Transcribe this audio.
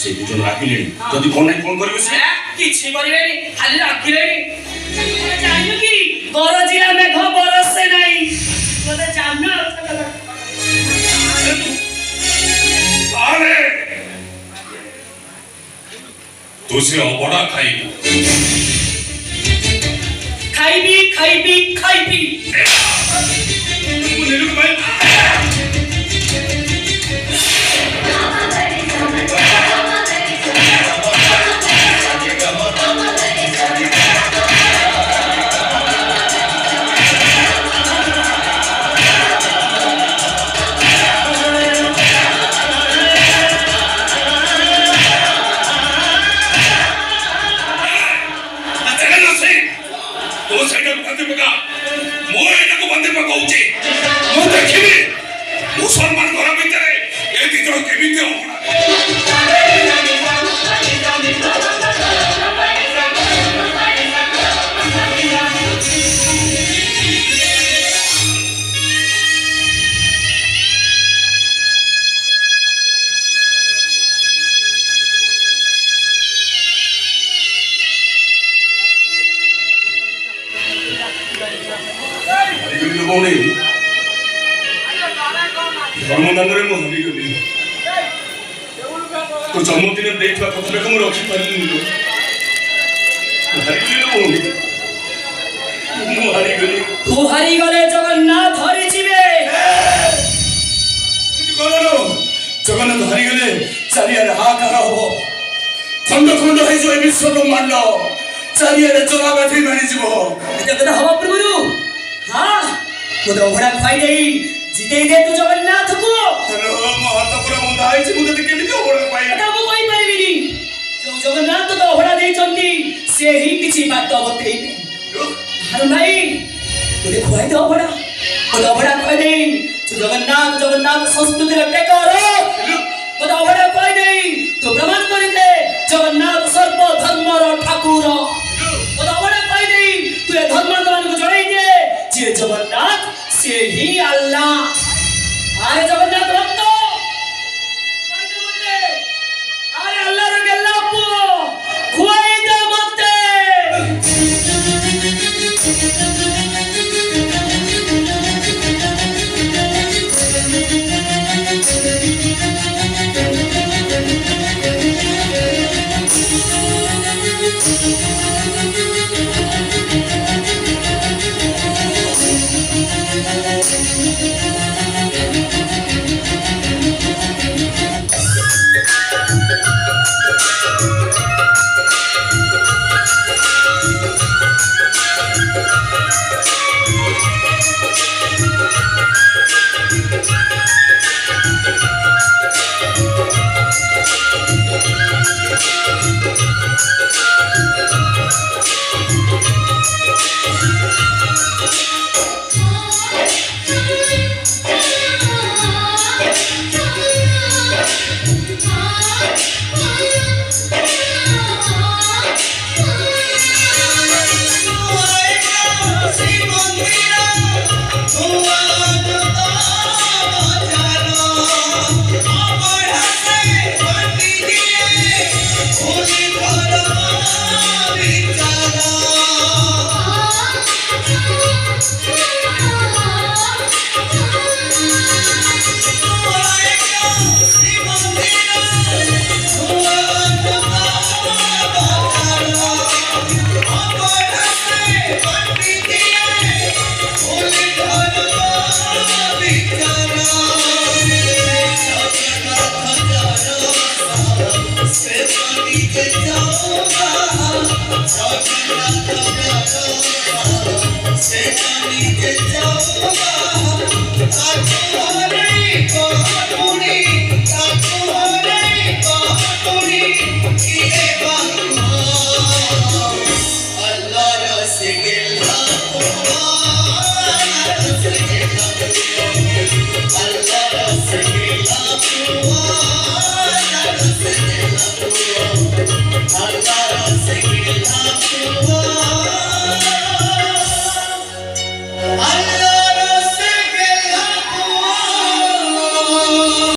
से दुजन राखिलेनी जदि कोन नै कोन करिवे से किछि करिवेनी खाली राखिलेनी जानियो कि बरजिला मेघ बरसे नाही मते जानो अरे तू से अबड़ा खाइबी नीलू भाई मुसलमान घर भीतर ए दिजन केमिति धर्मदान में हरी गली तो जन्मदिन देखा कथा को रखी पारिनी तू हरी गले जगन्नाथ हरी जीवे जगन्नाथ हरी गले चारियारे हाहाकार हो खंड खंड हो जो विश्व ब्रह्मांड चारियारे चलाबाथी मानि जीव एते कथा हवा प्रभु हां मोद ओढा खाई देई जिते दे तू जगन्नाथ को हेलो महत्वपूर्ण मुद्दा है मुद्दा केमिति ओढा पाई एटा मु कहि परिबिनी जो जगन्नाथ तो ओढा देई चंदी से ही किछि बात बतई हर भाई तोरे खुआई दे ओढा खाई देई जगन्नाथ संस्कृति रे बेकार